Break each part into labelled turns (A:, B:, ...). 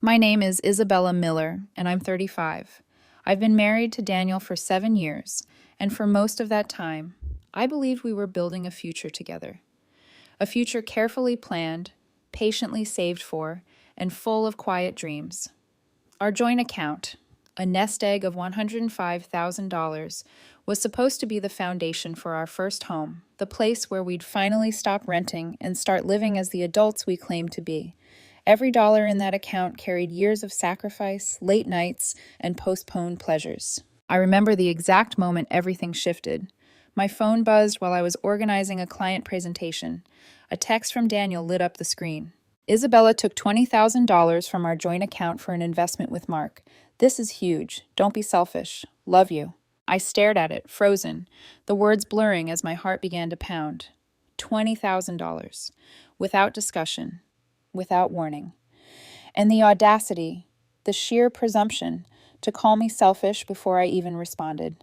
A: My name is Isabella Miller, and I'm 35. I've been married to Daniel for 7 years, and for most of that time, I believed we were building a future together. A future carefully planned, patiently saved for, and full of quiet dreams. Our joint account, a nest egg of $105,000, was supposed to be the foundation for our first home, the place where we'd finally stop renting and start living as the adults we claimed to be. Every dollar in that account carried years of sacrifice, late nights, and postponed pleasures. I remember the exact moment everything shifted. My phone buzzed while I was organizing a client presentation. A text from Daniel lit up the screen. Isabella took $20,000 from our joint account for an investment with Mark. This is huge. Don't be selfish. Love you. I stared at it, frozen, the words blurring as my heart began to pound. $20,000. Without discussion. Without warning. And the audacity, the sheer presumption, to call me selfish before I even responded.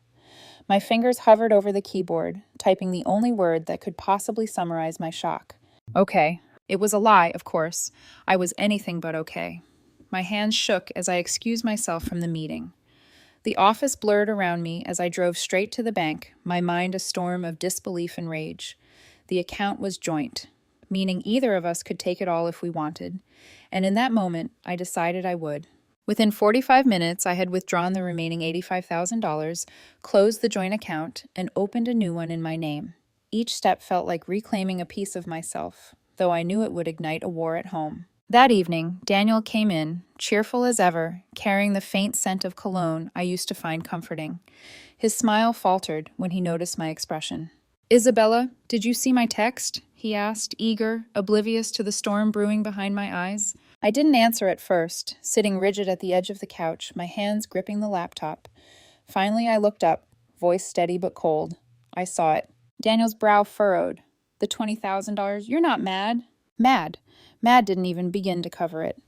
A: My fingers hovered over the keyboard, typing the only word that could possibly summarize my shock. Okay. It was a lie, of course. I was anything but okay. My hands shook as I excused myself from the meeting. The office blurred around me as I drove straight to the bank, my mind a storm of disbelief and rage. The account was joint, meaning either of us could take it all if we wanted, and in that moment, I decided I would. Within 45 minutes, I had withdrawn the remaining $85,000, closed the joint account, and opened a new one in my name. Each step felt like reclaiming a piece of myself, though I knew it would ignite a war at home. That evening, Daniel came in, cheerful as ever, carrying the faint scent of cologne I used to find comforting. His smile faltered when he noticed my expression. "Isabella, did you see my text?" he asked, eager, oblivious to the storm brewing behind my eyes. I didn't answer at first, sitting rigid at the edge of the couch, my hands gripping the laptop. Finally, I looked up, voice steady but cold. I saw it. Daniel's brow furrowed. "The $20,000, you're not mad?" Mad. Mad didn't even begin to cover it.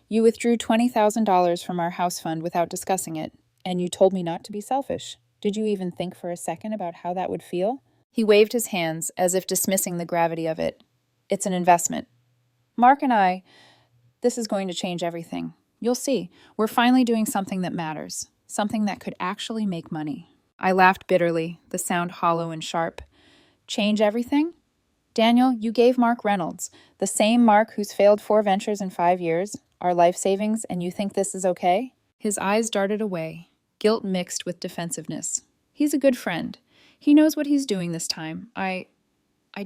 A: "You withdrew $20,000 from our house fund without discussing it, and you told me not to be selfish. Did you even think for a second about how that would feel?" He waved his hands as if dismissing the gravity of it. "It's an investment. Mark and I, this is going to change everything. You'll see. We're finally doing something that matters, something that could actually make money." I laughed bitterly, the sound hollow and sharp. "Change everything? Daniel, you gave Mark Reynolds, the same Mark who's failed 4 ventures in 5 years, our life savings, and you think this is okay?" His eyes darted away, guilt mixed with defensiveness. "He's a good friend. He knows what he's doing this time. I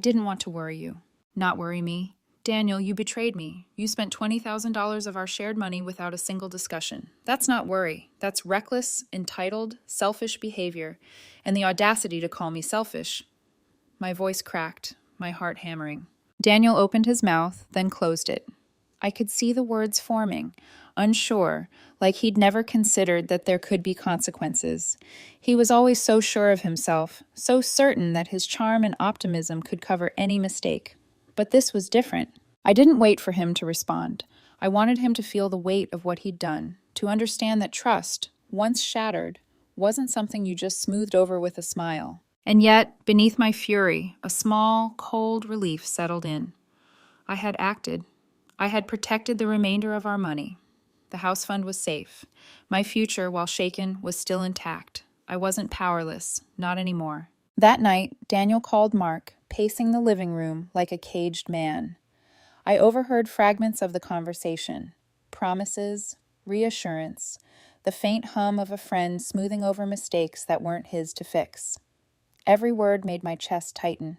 A: didn't want to worry you." "Not worry me. Daniel, you betrayed me. You spent $20,000 of our shared money without a single discussion. That's not worry. That's reckless, entitled, selfish behavior, and the audacity to call me selfish." My voice cracked, my heart hammering. Daniel opened his mouth, then closed it. I could see the words forming, unsure, like he'd never considered that there could be consequences. He was always so sure of himself, so certain that his charm and optimism could cover any mistake. But this was different. I didn't wait for him to respond. I wanted him to feel the weight of what he'd done, to understand that trust, once shattered, wasn't something you just smoothed over with a smile. And yet, beneath my fury, a small, cold relief settled in. I had acted. I had protected the remainder of our money. The house fund was safe. My future, while shaken, was still intact. I wasn't powerless, not anymore. That night, Daniel called Mark, pacing the living room like a caged man. I overheard fragments of the conversation. Promises, reassurance, the faint hum of a friend smoothing over mistakes that weren't his to fix. Every word made my chest tighten.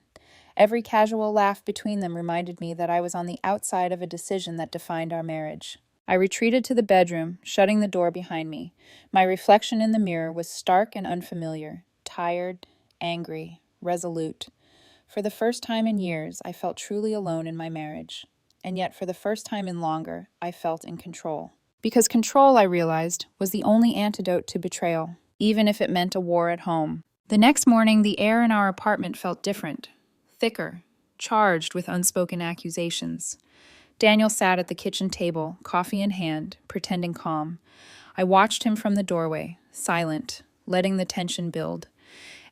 A: Every casual laugh between them reminded me that I was on the outside of a decision that defined our marriage. I retreated to the bedroom, shutting the door behind me. My reflection in the mirror was stark and unfamiliar, tired, angry, resolute. For the first time in years, I felt truly alone in my marriage. And yet, for the first time in longer, I felt in control. Because control, I realized, was the only antidote to betrayal, even if it meant a war at home. The next morning, the air in our apartment felt different, thicker, charged with unspoken accusations. Daniel sat at the kitchen table, coffee in hand, pretending calm. I watched him from the doorway, silent, letting the tension build.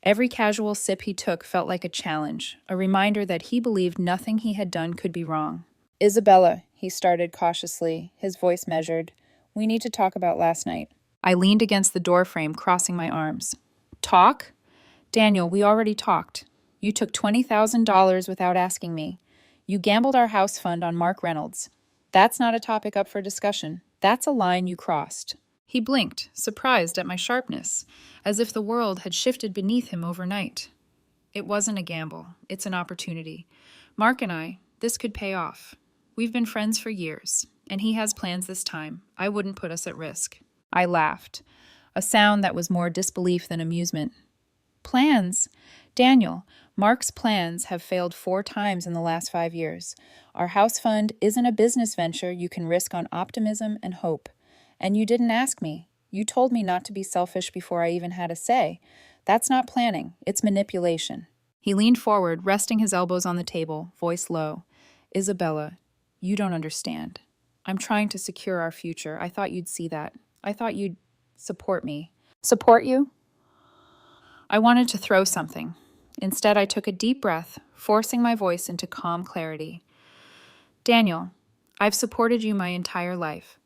A: Every casual sip he took felt like a challenge, a reminder that he believed nothing he had done could be wrong. Isabella, he started cautiously, his voice measured. We need to talk about last night. I leaned against the doorframe, crossing my arms. Talk? Daniel, we already talked. You took $20,000 without asking me. You gambled our house fund on Mark Reynolds. That's not a topic up for discussion. That's a line you crossed. He blinked, surprised at my sharpness, as if the world had shifted beneath him overnight. It wasn't a gamble. It's an opportunity. Mark and I, this could pay off. We've been friends for years, and he has plans this time. I wouldn't put us at risk. I laughed, a sound that was more disbelief than amusement. Plans? Daniel, Mark's plans have failed 4 times in the last 5 years. Our house fund isn't a business venture you can risk on optimism and hope. And you didn't ask me. You told me not to be selfish before I even had a say. That's not planning. It's manipulation. He leaned forward, resting his elbows on the table, voice low. Isabella, you don't understand. I'm trying to secure our future. I thought you'd see that. I thought you'd support me. Support you? I wanted to throw something. Instead, I took a deep breath, forcing my voice into calm clarity. Daniel, I've supported you my entire life.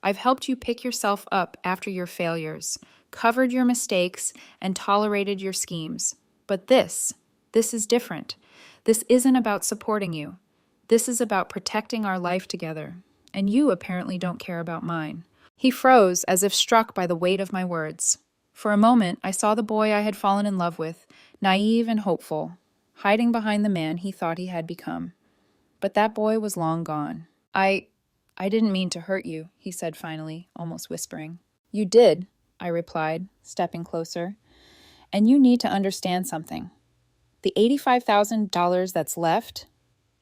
A: I've helped you pick yourself up after your failures, covered your mistakes, and tolerated your schemes. But this is different. This isn't about supporting you. This is about protecting our life together. And you apparently don't care about mine. He froze as if struck by the weight of my words. For a moment, I saw the boy I had fallen in love with, naive and hopeful, hiding behind the man he thought he had become. But that boy was long gone. I didn't mean to hurt you, he said finally, almost whispering. You did, I replied, stepping closer. And you need to understand something. The $85,000 that's left,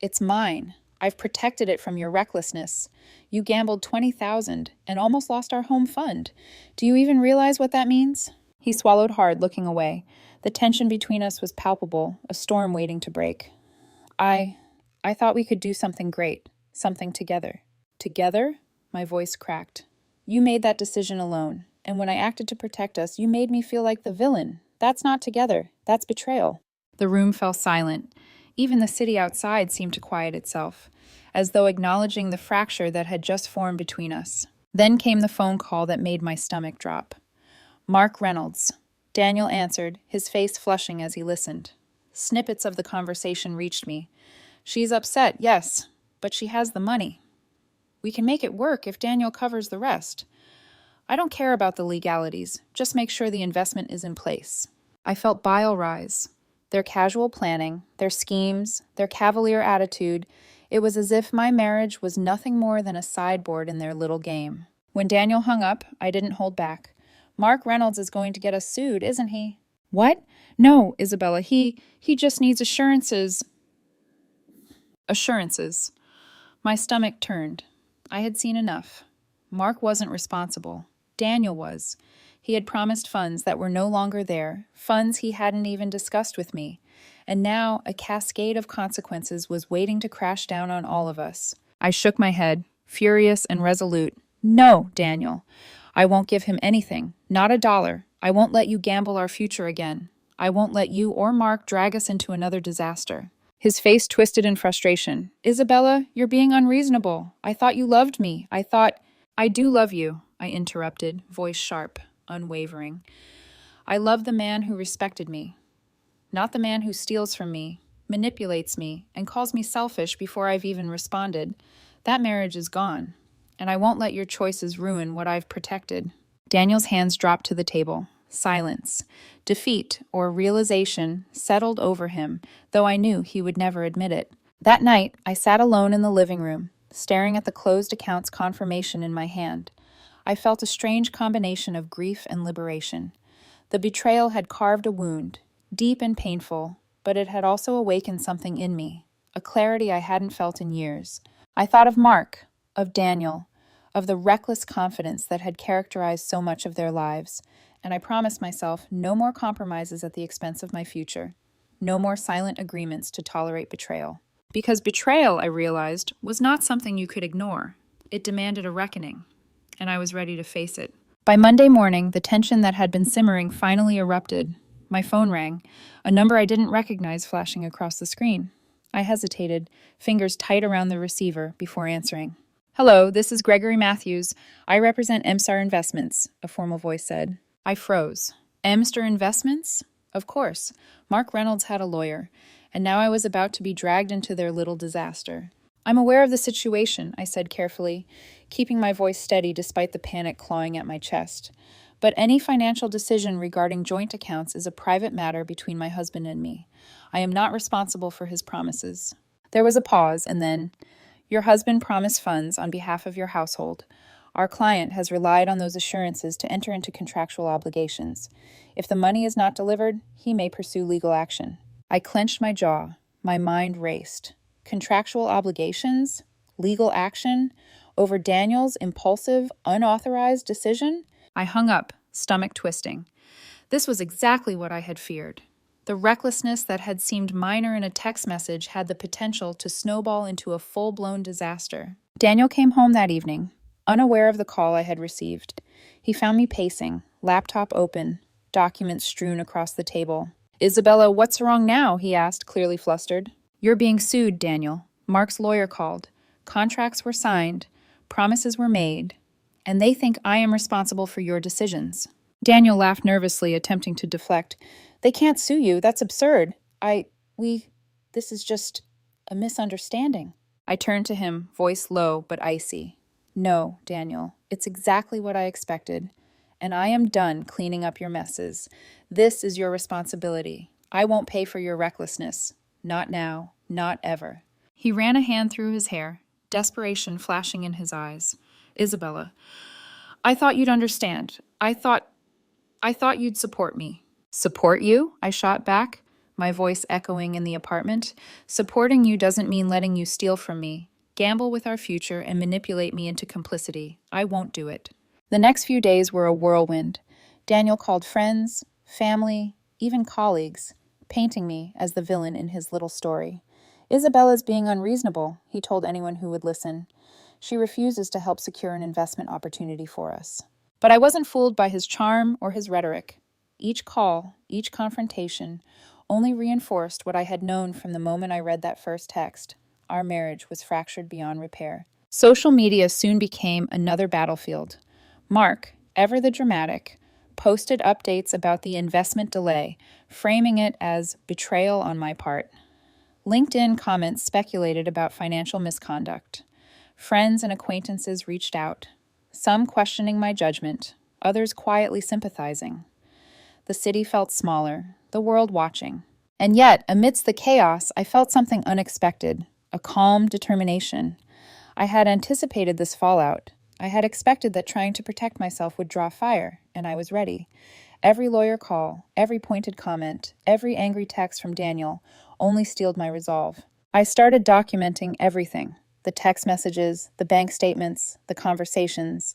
A: it's mine. I've protected it from your recklessness. You gambled $20,000 and almost lost our home fund. Do you even realize what that means? He swallowed hard, looking away. The tension between us was palpable, a storm waiting to break. I thought we could do something great, something together. Together? My voice cracked. You made that decision alone, and when I acted to protect us, you made me feel like the villain. That's not together. That's betrayal. The room fell silent. Even the city outside seemed to quiet itself, as though acknowledging the fracture that had just formed between us. Then came the phone call that made my stomach drop. Mark Reynolds. Daniel answered, his face flushing as he listened. Snippets of the conversation reached me. She's upset, yes, but she has the money. We can make it work if Daniel covers the rest. I don't care about the legalities. Just make sure the investment is in place. I felt bile rise. Their casual planning, their schemes, their cavalier attitude, it was as if my marriage was nothing more than a sideboard in their little game. When Daniel hung up, I didn't hold back. Mark Reynolds is going to get us sued, isn't he? What? No, Isabella, he just needs assurances. Assurances. My stomach turned. I had seen enough. Mark wasn't responsible. Daniel was. He had promised funds that were no longer there, funds he hadn't even discussed with me. And now a cascade of consequences was waiting to crash down on all of us. I shook my head, furious and resolute. No, Daniel. I won't give him anything, not a dollar. I won't let you gamble our future again. I won't let you or Mark drag us into another disaster. His face twisted in frustration. Isabella, you're being unreasonable. I thought you loved me. I do love you, I interrupted, voice sharp, unwavering. I love the man who respected me, not the man who steals from me, manipulates me, and calls me selfish before I've even responded. That marriage is gone, and I won't let your choices ruin what I've protected. Daniel's hands dropped to the table. Silence. Defeat, or realization, settled over him, though I knew he would never admit it. That night, I sat alone in the living room, staring at the closed accounts confirmation in my hand. I felt a strange combination of grief and liberation. The betrayal had carved a wound, deep and painful, but it had also awakened something in me, a clarity I hadn't felt in years. I thought of Mark, of Daniel, of the reckless confidence that had characterized so much of their lives, and I promised myself no more compromises at the expense of my future, no more silent agreements to tolerate betrayal. Because betrayal, I realized, was not something you could ignore. It demanded a reckoning, and I was ready to face it. By Monday morning, the tension that had been simmering finally erupted. My phone rang, a number I didn't recognize flashing across the screen. I hesitated, fingers tight around the receiver, before answering. "Hello, this is Gregory Matthews. I represent MStar Investments," a formal voice said. I froze. MStar Investments? Of course. Mark Reynolds had a lawyer, and now I was about to be dragged into their little disaster. "I'm aware of the situation," I said carefully, keeping my voice steady despite the panic clawing at my chest. "But any financial decision regarding joint accounts is a private matter between my husband and me. I am not responsible for his promises." There was a pause, and then, "Your husband promised funds on behalf of your household. Our client has relied on those assurances to enter into contractual obligations. If the money is not delivered, he may pursue legal action." I clenched my jaw. My mind raced. Contractual obligations? Legal action? Over Daniel's impulsive, unauthorized decision? I hung up, stomach twisting. This was exactly what I had feared. The recklessness that had seemed minor in a text message had the potential to snowball into a full-blown disaster. Daniel came home that evening, unaware of the call I had received. He found me pacing, laptop open, documents strewn across the table. "Isabella, what's wrong now?" he asked, clearly flustered. "You're being sued, Daniel. Mark's lawyer called. Contracts were signed, promises were made, and they think I am responsible for your decisions." Daniel laughed nervously, attempting to deflect. "They can't sue you. That's absurd. This is just a misunderstanding." I turned to him, voice low but icy. "No, Daniel, it's exactly what I expected. And I am done cleaning up your messes. This is your responsibility. I won't pay for your recklessness. Not now, not ever." He ran a hand through his hair, desperation flashing in his eyes. "Isabella, I thought you'd understand. I thought you'd support me." "Support you?" I shot back, my voice echoing in the apartment. "Supporting you doesn't mean letting you steal from me, gamble with our future, and manipulate me into complicity. I won't do it." The next few days were a whirlwind. Daniel called friends, family, even colleagues, painting me as the villain in his little story. "Isabella's being unreasonable," he told anyone who would listen. "She refuses to help secure an investment opportunity for us." But I wasn't fooled by his charm or his rhetoric. Each call, each confrontation, only reinforced what I had known from the moment I read that first text. Our marriage was fractured beyond repair. Social media soon became another battlefield. Mark, ever the dramatic, posted updates about the investment delay, framing it as betrayal on my part. LinkedIn comments speculated about financial misconduct. Friends and acquaintances reached out, some questioning my judgment, others quietly sympathizing. The city felt smaller, the world watching. And yet, amidst the chaos, I felt something unexpected, a calm determination. I had anticipated this fallout. I had expected that trying to protect myself would draw fire, and I was ready. Every lawyer call, every pointed comment, every angry text from Daniel only steeled my resolve. I started documenting everything: the text messages, the bank statements, the conversations,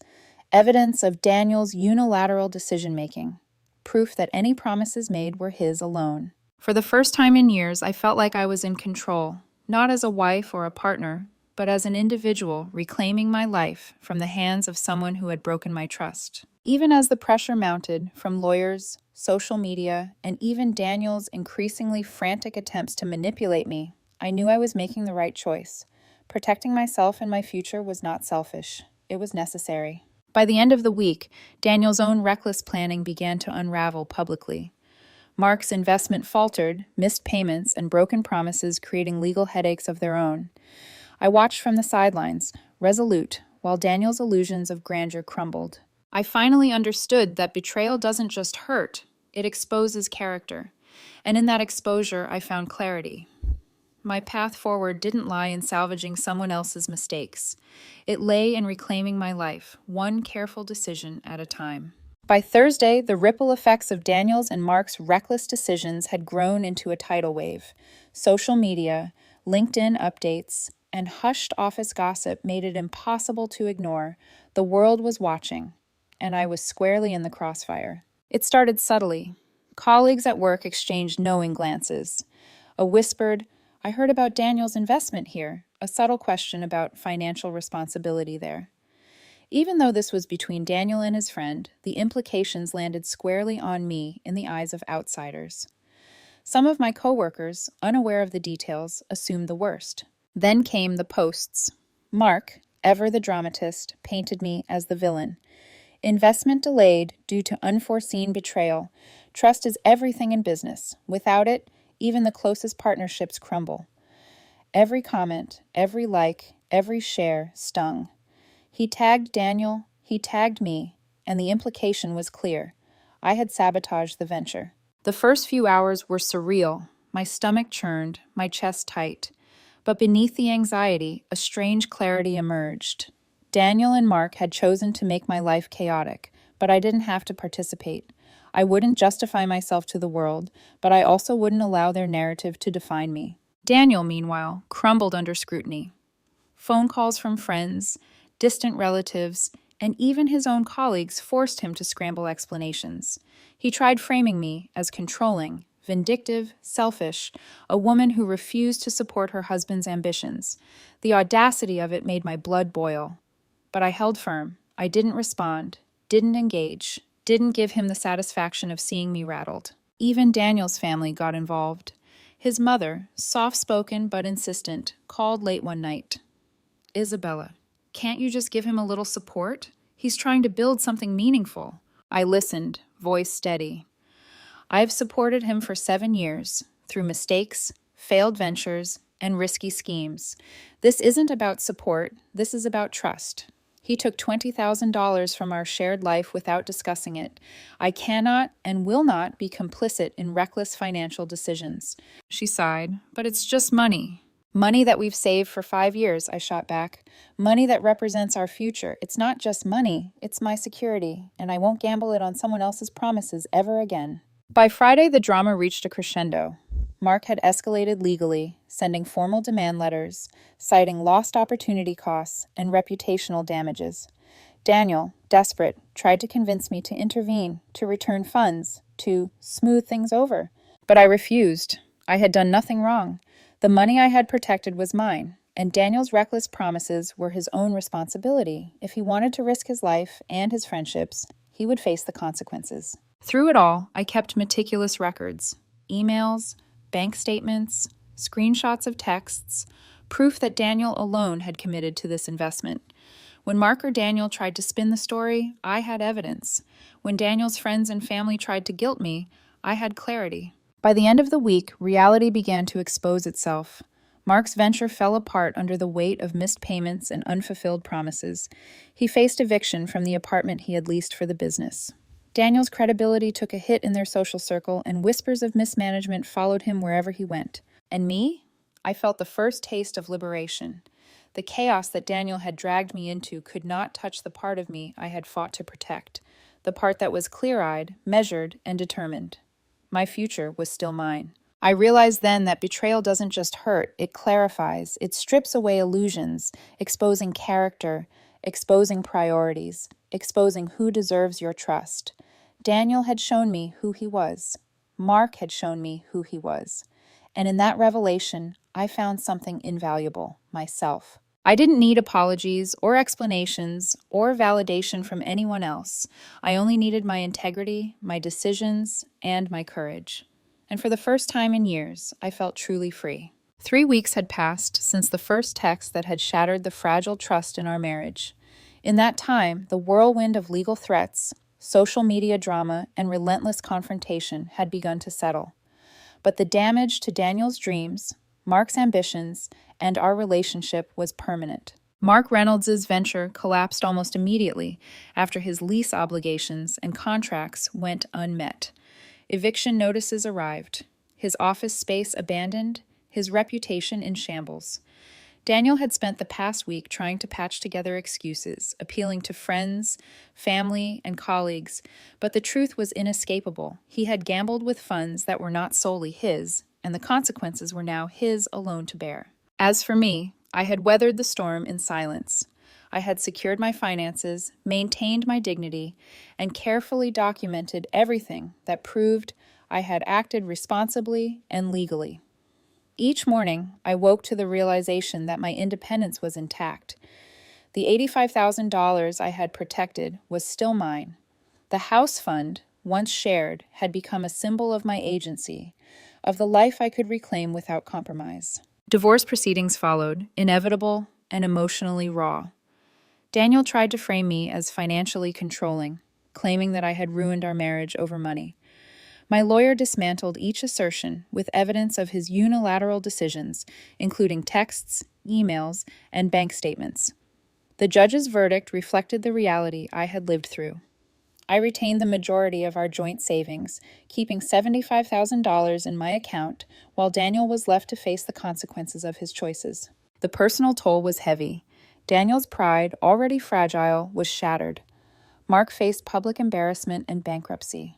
A: evidence of Daniel's unilateral decision-making, proof that any promises made were his alone. For the first time in years, I felt like I was in control, not as a wife or a partner, but as an individual reclaiming my life from the hands of someone who had broken my trust. Even as the pressure mounted from lawyers, social media, and even Daniel's increasingly frantic attempts to manipulate me, I knew I was making the right choice. Protecting myself and my future was not selfish. It was necessary. By the end of the week, Daniel's own reckless planning began to unravel publicly. Mark's investment faltered, missed payments, and broken promises creating legal headaches of their own. I watched from the sidelines, resolute, while Daniel's illusions of grandeur crumbled. I finally understood that betrayal doesn't just hurt, it exposes character. And in that exposure, I found clarity. My path forward didn't lie in salvaging someone else's mistakes. It lay in reclaiming my life, one careful decision at a time. By Thursday, the ripple effects of Daniel's and Mark's reckless decisions had grown into a tidal wave. Social media, LinkedIn updates, and hushed office gossip made it impossible to ignore. The world was watching, and I was squarely in the crossfire. It started subtly. Colleagues at work exchanged knowing glances. A whispered, "I heard about Daniel's investment here," a subtle question about financial responsibility there. Even though this was between Daniel and his friend, the implications landed squarely on me in the eyes of outsiders. Some of my coworkers, unaware of the details, assumed the worst. Then came the posts. Mark, ever the dramatist, painted me as the villain. Investment delayed due to unforeseen betrayal. Trust is everything in business. Without it, even the closest partnerships crumble. Every comment, every like, every share stung. He tagged Daniel, he tagged me, and the implication was clear. I had sabotaged the venture. The first few hours were surreal. My stomach churned, my chest tight. But beneath the anxiety, a strange clarity emerged. Daniel and Mark had chosen to make my life chaotic, but I didn't have to participate. I wouldn't justify myself to the world, but I also wouldn't allow their narrative to define me. Daniel, meanwhile, crumbled under scrutiny. Phone calls from friends, distant relatives, and even his own colleagues forced him to scramble explanations. He tried framing me as controlling, vindictive, selfish, a woman who refused to support her husband's ambitions. The audacity of it made my blood boil. But I held firm. I didn't respond, didn't engage, didn't give him the satisfaction of seeing me rattled. Even Daniel's family got involved. His mother, soft-spoken but insistent, called late one night. "Isabella, can't you just give him a little support? He's trying to build something meaningful." I listened, voice steady. I've supported him for 7 years, through mistakes, failed ventures, and risky schemes. This isn't about support, this is about trust. He took $20,000 from our shared life without discussing it. I cannot and will not be complicit in reckless financial decisions. She sighed, but it's just money. Money that we've saved for 5 years, I shot back. Money that represents our future. It's not just money, it's my security, and I won't gamble it on someone else's promises ever again. By Friday, the drama reached a crescendo. Mark had escalated legally, sending formal demand letters, citing lost opportunity costs and reputational damages. Daniel, desperate, tried to convince me to intervene, to return funds, to smooth things over. But I refused. I had done nothing wrong. The money I had protected was mine, and Daniel's reckless promises were his own responsibility. If he wanted to risk his life and his friendships, he would face the consequences. Through it all, I kept meticulous records. Emails, bank statements, screenshots of texts, proof that Daniel alone had committed to this investment. When Mark or Daniel tried to spin the story, I had evidence. When Daniel's friends and family tried to guilt me, I had clarity. By the end of the week, reality began to expose itself. Mark's venture fell apart under the weight of missed payments and unfulfilled promises. He faced eviction from the apartment he had leased for the business. Daniel's credibility took a hit in their social circle, and whispers of mismanagement followed him wherever he went. And me? I felt the first taste of liberation. The chaos that Daniel had dragged me into could not touch the part of me I had fought to protect, the part that was clear-eyed, measured, and determined. My future was still mine. I realized then that betrayal doesn't just hurt, it clarifies. It strips away illusions, exposing character, exposing priorities, exposing who deserves your trust. Daniel had shown me who he was. Mark had shown me who he was. And in that revelation, I found something invaluable, myself. I didn't need apologies or explanations or validation from anyone else. I only needed my integrity, my decisions, and my courage. And for the first time in years, I felt truly free. 3 weeks had passed since the first text that had shattered the fragile trust in our marriage. In that time, the whirlwind of legal threats, social media drama, and relentless confrontation had begun to settle. But the damage to Daniel's dreams, Mark's ambitions, and our relationship was permanent. Mark Reynolds' venture collapsed almost immediately after his lease obligations and contracts went unmet. Eviction notices arrived, his office space abandoned, his reputation in shambles. Daniel had spent the past week trying to patch together excuses, appealing to friends, family, and colleagues, but the truth was inescapable. He had gambled with funds that were not solely his, and the consequences were now his alone to bear. As for me, I had weathered the storm in silence. I had secured my finances, maintained my dignity, and carefully documented everything that proved I had acted responsibly and legally. Each morning, I woke to the realization that my independence was intact. The $85,000 I had protected was still mine. The house fund, once shared, had become a symbol of my agency. of the life I could reclaim without compromise. Divorce proceedings followed, inevitable and emotionally raw. Daniel tried to frame me as financially controlling, claiming that I had ruined our marriage over money. My lawyer dismantled each assertion with evidence of his unilateral decisions, including texts, emails, and bank statements. The judge's verdict reflected the reality I had lived through. I retained the majority of our joint savings, keeping $75,000 in my account, while Daniel was left to face the consequences of his choices. The personal toll was heavy. Daniel's pride, already fragile, was shattered. Mark faced public embarrassment and bankruptcy.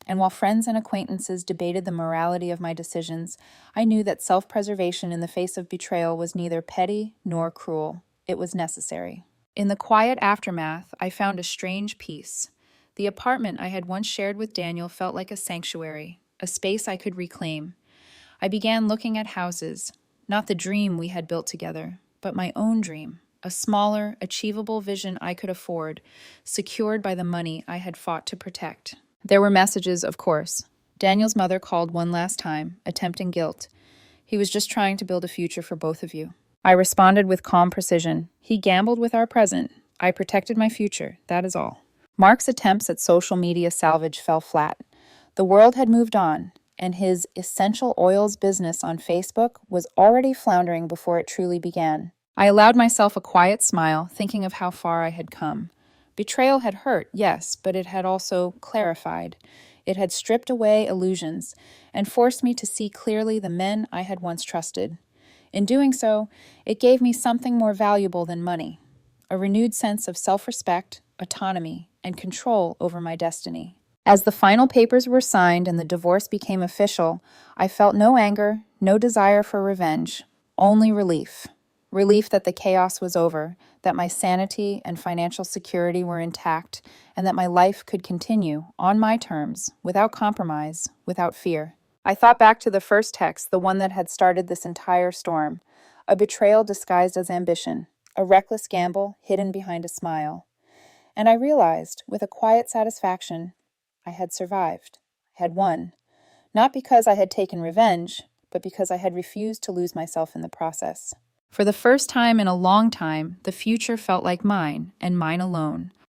A: And while friends and acquaintances debated the morality of my decisions, I knew that self-preservation in the face of betrayal was neither petty nor cruel. It was necessary. In the quiet aftermath, I found a strange peace. The apartment I had once shared with Daniel felt like a sanctuary, a space I could reclaim. I began looking at houses, not the dream we had built together, but my own dream, a smaller, achievable vision I could afford, secured by the money I had fought to protect. There were messages, of course. Daniel's mother called one last time, attempting guilt. He was just trying to build a future for both of you. I responded with calm precision. He gambled with our present. I protected my future, that is all. Mark's attempts at social media salvage fell flat. The world had moved on, and his essential oils business on Facebook was already floundering before it truly began. I allowed myself a quiet smile, thinking of how far I had come. Betrayal had hurt, yes, but it had also clarified. It had stripped away illusions and forced me to see clearly the men I had once trusted. In doing so, it gave me something more valuable than money, a renewed sense of self-respect, autonomy, and control over my destiny. As the final papers were signed and the divorce became official, I felt no anger, no desire for revenge, only relief. Relief that the chaos was over, that my sanity and financial security were intact, and that my life could continue, on my terms, without compromise, without fear. I thought back to the first text, the one that had started this entire storm, a betrayal disguised as ambition, a reckless gamble hidden behind a smile. And I realized, with a quiet satisfaction, I had survived, I had won, not because I had taken revenge, but because I had refused to lose myself in the process. For the first time in a long time, the future felt like mine, and mine alone.